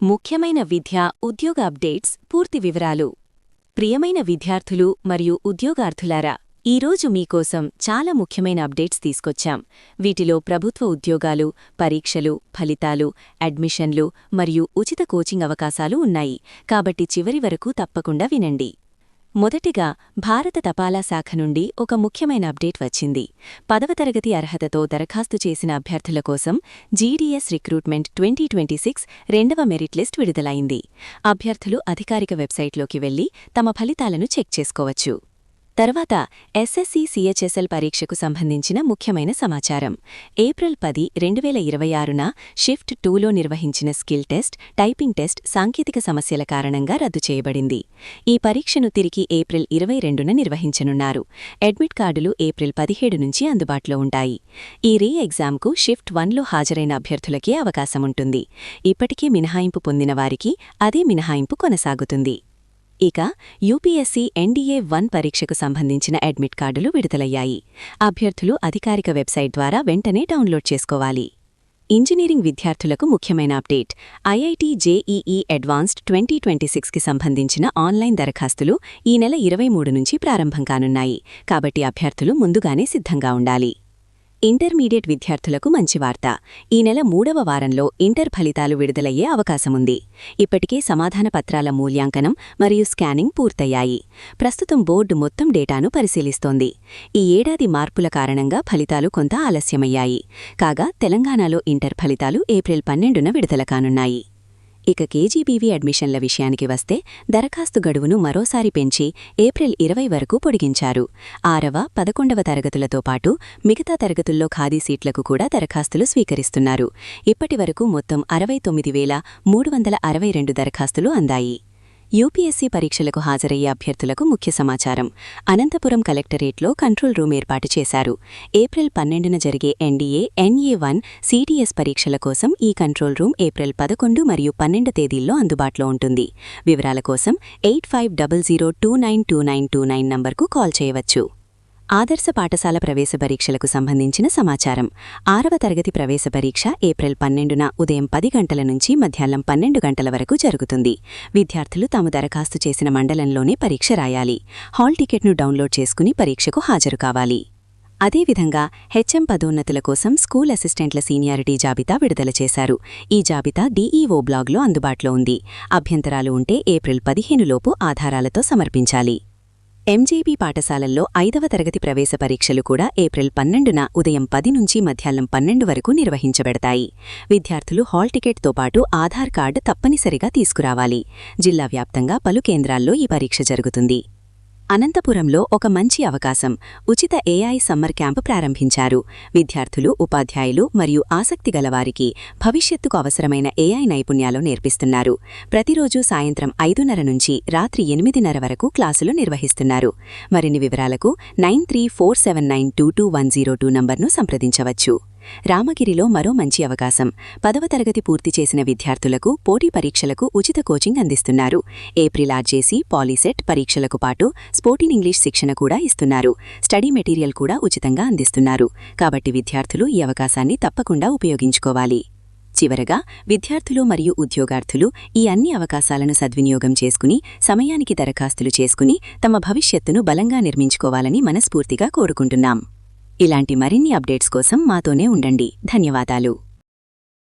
ముఖ్యమైన విద్య ఉద్యోగ అప్డేట్స్ పూర్తి వివరాలు. ప్రియమైన విద్యార్థులు మరియు ఉద్యోగార్థులారా, ఈరోజు మీకోసం చాలా ముఖ్యమైన అప్డేట్స్ తీసుకొచ్చాం. వీటిలో ప్రభుత్వ ఉద్యోగాలు, పరీక్షలు, ఫలితాలు, అడ్మిషన్లు మరియు ఉచిత కోచింగ్ అవకాశాలు ఉన్నాయి. కాబట్టి చివరి వరకు తప్పకుండా వినండి. మొదటిగా భారత తపాలా శాఖ నుండి ఒక ముఖ్యమైన అప్డేట్ వచ్చింది. 10వ తరగతి అర్హతతో దరఖాస్తు చేసిన అభ్యర్థుల కోసం జీడీఎస్ రిక్రూట్మెంట్ 2026 రెండవ మెరిట్ లిస్ట్ విడుదలైంది. అభ్యర్థులు అధికారిక వెబ్సైట్లోకి వెళ్లి తమ ఫలితాలను చెక్ చేసుకోవచ్చు. తర్వాత ఎస్ఎస్సి సిహెచ్ఎస్ఎల్ పరీక్షకు సంబంధించిన ముఖ్యమైన సమాచారం. ఏప్రిల్ 10, 2026న షిఫ్ట్ 2లో నిర్వహించిన స్కిల్ టెస్ట్, టైపింగ్ టెస్ట్ సాంకేతిక సమస్యల కారణంగా రద్దు చేయబడింది. ఈ పరీక్షను తిరిగి ఏప్రిల్ 22న నిర్వహించనున్నారు. అడ్మిట్ కార్డులు ఏప్రిల్ 17 నుంచి అందుబాటులో ఉంటాయి. ఈ రీ ఎగ్జామ్కు షిఫ్ట్ 1లో హాజరైన అభ్యర్థులకే అవకాశముంటుంది. ఇప్పటికే మినహాయింపు పొందిన వారికి అదే మినహాయింపు కొనసాగుతుంది. ఇక యూపీఎస్సీ ఎన్డీఏ 1 పరీక్షకు సంబంధించిన అడ్మిట్ కార్డులు విడుదలయ్యాయి. అభ్యర్థులు అధికారిక వెబ్సైట్ ద్వారా వెంటనే డౌన్లోడ్ చేసుకోవాలి. ఇంజనీరింగ్ విద్యార్థులకు ముఖ్యమైన అప్డేట్. ఐఐటీ జేఈఈ అడ్వాన్స్డ్ 2026కి సంబంధించిన ఆన్లైన్ దరఖాస్తులు ఈ నెల 23 నుంచి ప్రారంభం కానున్నాయి. కాబట్టి అభ్యర్థులు ముందుగానే సిద్ధంగా ఉండాలి. ఇంటర్మీడియట్ విద్యార్థులకు మంచి వార్త. ఈ నెల 3వ వారంలో ఇంటర్ ఫలితాలు విడుదలయ్యే అవకాశముంది. ఇప్పటికే సమాధాన పత్రాల మూల్యాంకనం మరియు స్కానింగ్ పూర్తయ్యాయి. ప్రస్తుతం బోర్డు మొత్తం డేటాను పరిశీలిస్తోంది. ఈ ఏడాది మార్పుల కారణంగా ఫలితాలు కొంత ఆలస్యమయ్యాయి. కాగా తెలంగాణలో ఇంటర్ ఫలితాలు ఏప్రిల్ 12న విడుదల కానున్నాయి. ఇక కేజీబీవీ అడ్మిషన్ల విషయానికి వస్తే దరఖాస్తు గడువును మరోసారి పెంచి ఏప్రిల్ 20 వరకు పొడిగించారు. 6వ, 11వ తరగతులతో పాటు మిగతా తరగతుల్లో ఖాళీ సీట్లకు కూడా దరఖాస్తులు స్వీకరిస్తున్నారు. ఇప్పటి వరకు మొత్తం 69,362 దరఖాస్తులు అందాయి. యూపీఎస్సీ పరీక్షలకు హాజరయ్యే అభ్యర్థులకు ముఖ్య సమాచారం. అనంతపురం కలెక్టరేట్లో కంట్రోల్ రూమ్ ఏర్పాటు చేశారు. ఏప్రిల్ 12న జరిగే ఎన్డీఏ, ఎన్ఏ1, సిటీఎస్ పరీక్షల కోసం ఈ కంట్రోల్ రూమ్ ఏప్రిల్ 11 మరియు 12 తేదీల్లో అందుబాటులో ఉంటుంది. వివరాల కోసం 8500292929 నంబర్కు కాల్ చేయవచ్చు. ఆదర్శ పాఠశాల ప్రవేశ పరీక్షలకు సంబంధించిన సమాచారం. 6వ తరగతి ప్రవేశ పరీక్ష ఏప్రిల్ 12న ఉదయం 10 గంటల నుంచి మధ్యాహ్నం 12 గంటల వరకు జరుగుతుంది. విద్యార్థులు తాము దరఖాస్తు చేసిన మండలంలోనే పరీక్ష రాయాలి. హాల్ టికెట్ను డౌన్లోడ్ చేసుకుని పరీక్షకు హాజరు కావాలి. అదేవిధంగా హెచ్ఎం పదోన్నతుల కోసం స్కూల్ అసిస్టెంట్ల సీనియారిటీ జాబితా విడుదల చేశారు. ఈ జాబితా డీఈఓ బ్లాగ్లో అందుబాటులో ఉంది. అభ్యంతరాలు ఉంటే ఏప్రిల్ 15 లోపు ఆధారాలతో సమర్పించాలి. ఎంజేబీ పాఠశాలల్లో 5వ తరగతి ప్రవేశ పరీక్షలు కూడా ఏప్రిల్ 12న ఉదయం 10 నుంచి మధ్యాహ్నం 12 వరకు నిర్వహించబడతాయి. విద్యార్థులు హాల్ టికెట్తో పాటు ఆధార్ కార్డు తప్పనిసరిగా తీసుకురావాలి. జిల్లా వ్యాప్తంగా పలు కేంద్రాల్లో ఈ పరీక్ష జరుగుతుంది. అనంతపురంలో ఒక మంచి అవకాశం. ఉచిత ఏఐ సమ్మర్ క్యాంపు ప్రారంభించారు. విద్యార్థులు, ఉపాధ్యాయులు మరియు ఆసక్తిగలవారికి భవిష్యత్తుకు అవసరమైన ఏఐ నైపుణ్యాలు నేర్పిస్తున్నారు. ప్రతిరోజు సాయంత్రం 5:30 నుంచి రాత్రి 8:30 వరకు క్లాసులు నిర్వహిస్తున్నారు. మరిన్ని వివరాలకు 9347922102 నంబర్ను సంప్రదించవచ్చు. రామగిరిలో మరో మంచి అవకాశం. 10వ తరగతి పూర్తి చేసిన విద్యార్థులకు పోటీ పరీక్షలకు ఉచిత కోచింగ్ అందిస్తున్నారు. ఏప్రిల్ ఆర్జేసీ, పాలీసెట్ పరీక్షలకు పాటు స్పోకెన్ ఇంగ్లీష్ శిక్షణ కూడా ఇస్తున్నారు. స్టడీ మెటీరియల్ కూడా ఉచితంగా అందిస్తున్నారు. కాబట్టి విద్యార్థులు ఈ అవకాశాన్ని తప్పకుండా ఉపయోగించుకోవాలి. చివరగా విద్యార్థులు మరియు ఉద్యోగార్థులు ఈ అన్ని అవకాశాలను సద్వినియోగం చేసుకుని సమయానికి దరఖాస్తులు చేసుకుని తమ భవిష్యత్తును బలంగా నిర్మించుకోవాలని మనస్ఫూర్తిగా కోరుకుంటున్నాం. ఇలాంటి మరిన్ని అప్డేట్స్ కోసం మాతోనే ఉండండి. ధన్యవాదాలు.